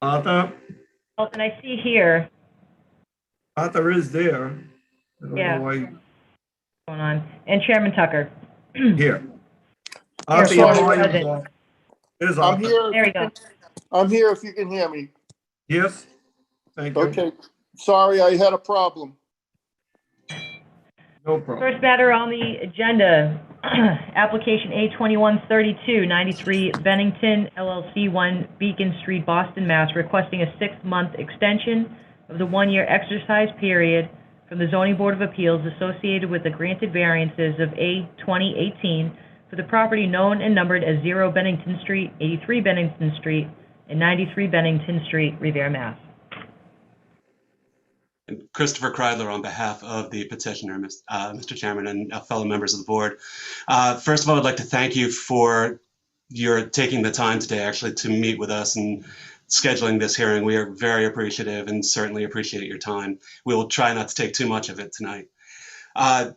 Arthur, Elton, I see here. Arthur is there. I don't Yeah. know why. Going on. And Chairman Tucker. Here. Arthur, Here, your Paul, volume's present. off. There's I'm Arthur. here. There you go. I'm here if you can hear me. Yes, thank you. Okay. Sorry, I had a problem. No problem. First matter on the agenda, application A2132, 93 Bennington LLC, 1 Beacon Street, Boston, Mass., requesting a 6-month extension of the 1-year exercise period from the Zoning Board of Appeals associated with the granted variances of A2018 for the property known and numbered as 0 Bennington Street, 83 Bennington Street, and 93 Bennington Street, Revere, Mass. And Christopher Kreidler on behalf of the petitioner, Mr. Chairman, and fellow members of the board. First of all, I'd like to thank you for your taking the time today actually to meet with us and scheduling this hearing. We are very appreciative and certainly appreciate your time. We will try not to take too much of it tonight. It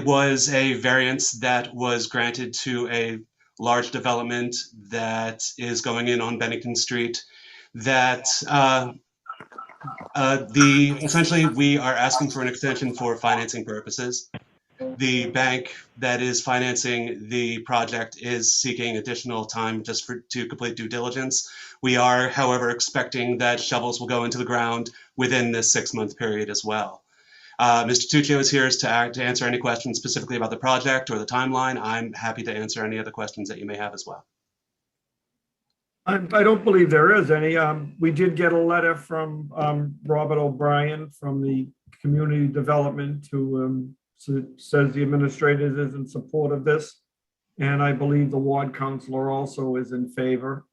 was a variance that was granted to a large development that is going in on Bennington Street that essentially we are asking for an extension for financing purposes. The bank that is financing the project is seeking additional time just to complete due diligence. We are, however, expecting that shovels will go into the ground within this 6-month period as well. Mr. Tuccio is here to answer any questions specifically about the project or the timeline. I'm happy to answer any other questions that you may have as well. I don't believe there is any. We did get a letter from Robert O'Brien from the Community Development who says the administrator is in support of this. And I believe the ward councilor also is in favor.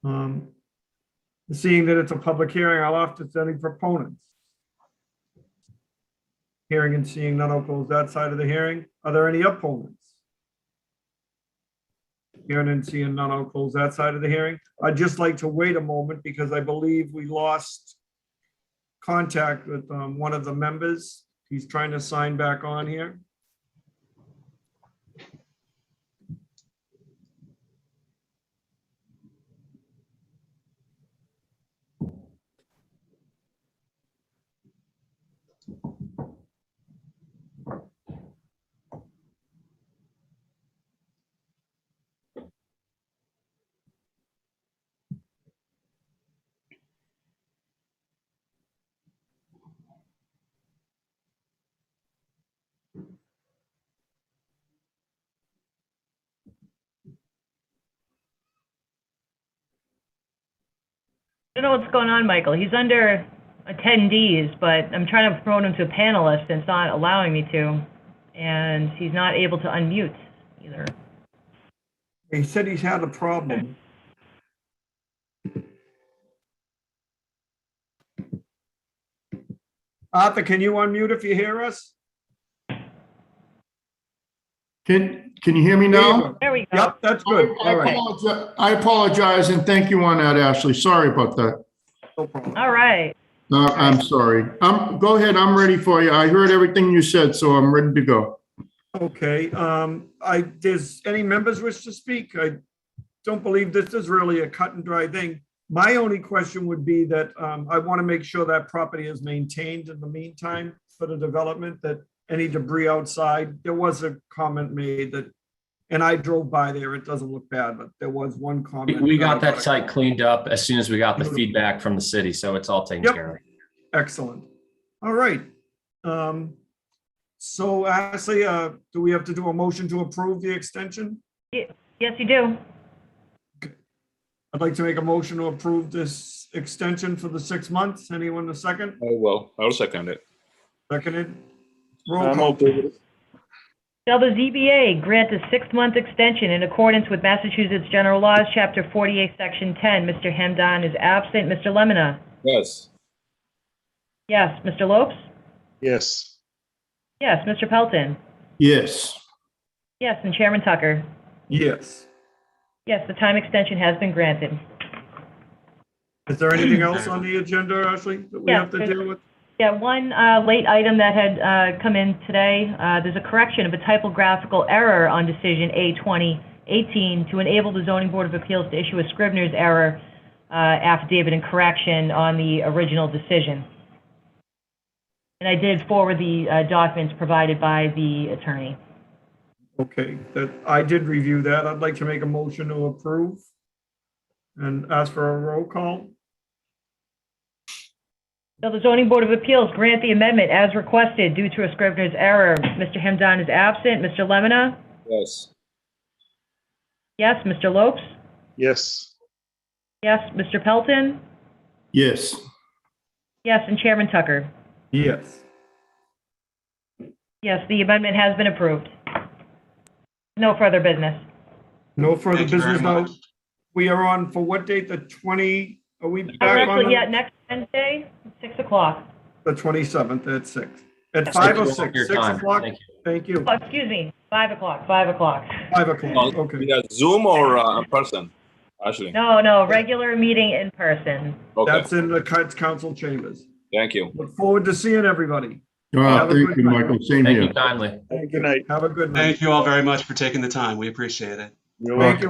Seeing that it's a public hearing, I'll offer to any proponents. Hearing and seeing none, I'll close that side of the hearing. Are there any opponents? Hearing and seeing none, I'll close that side of the hearing. I'd just like to wait a moment because I believe we lost contact with one of the members. He's trying to sign back on here. I don't know what's going on, Michael. He's under attendees, but I'm trying to promote him to a panelist and it's not allowing me to. And he's not able to unmute either. He said he's had a problem. Arthur, can you unmute if you hear us? Can you hear me now? There we go. Yep, that's good. All right. I apologize and thank you on that, Ashley. Sorry about that. No problem. All right. I'm sorry. Go ahead. I'm ready for you. I heard everything you said, so I'm ready to go. Okay, does any members wish to speak? I don't believe this is really a cut and dry thing. My only question would be that I want to make sure that property is maintained in the meantime for the development, that any debris outside, there was a comment made that, and I drove by there, it doesn't look bad, but there was one comment. We got that site cleaned up as soon as we got the feedback from the city, so it's all taken care of. Excellent. All right. So Ashley, do we have to do a motion to approve the extension? Yes, you do. I'd like to make a motion to approve this extension for the 6 months. Anyone a second? I'll second it. Seconded. Roll call. Shall the ZBA grant a 6-month extension in accordance with Massachusetts General Laws, Chapter 48, Section 10? Mr. Hemdan is absent. Mr. Lemonna? Yes. Yes. Mr. Lopes? Yes. Yes. Mr. Pelton? Yes. Yes. And Chairman Tucker? Yes. Yes, the time extension has been granted. Is there anything else on the agenda, Ashley, that we Yeah, have to deal with? Yeah, one late item that had come in today, there's a correction of a typographical error on decision A2018 to enable the Zoning Board of Appeals to issue a Scrivener's error affidavit and correction on the original decision. And I did forward the documents provided by the attorney. Okay, that, I did review that. I'd like to make a motion to approve and ask for a roll call. So the zoning board of appeals grant the amendment as requested due to a scrivener's error. Mr. Himdan is absent. Mr. Lemonna? Yes. Yes. Mr. Lopes? Yes. Yes. Mr. Pelton? Yes. Yes. And Chairman Tucker? Yes. Yes, the amendment has been approved. No further business. No further Thank you very business now. much. We are on for what date? The 20, are we back Actually, on yeah, the- next Wednesday, 6 o'clock. the 27th at 6? At Yes. 5 or Thank you for 6? your 6 time. o'clock? Thank you. Thank you. Oh, excuse me, 5 o'clock, 5 o'clock. 5 o'clock, okay. Via Zoom or in person? Ashley? No, regular meeting in person. Okay, That's in the council chambers. thank you. Look forward to seeing everybody. Thank you, Michael. Same Thank here. you kindly. Thank Good night. Have a good night. Thank you all very much for taking the time. We appreciate it. Thank you.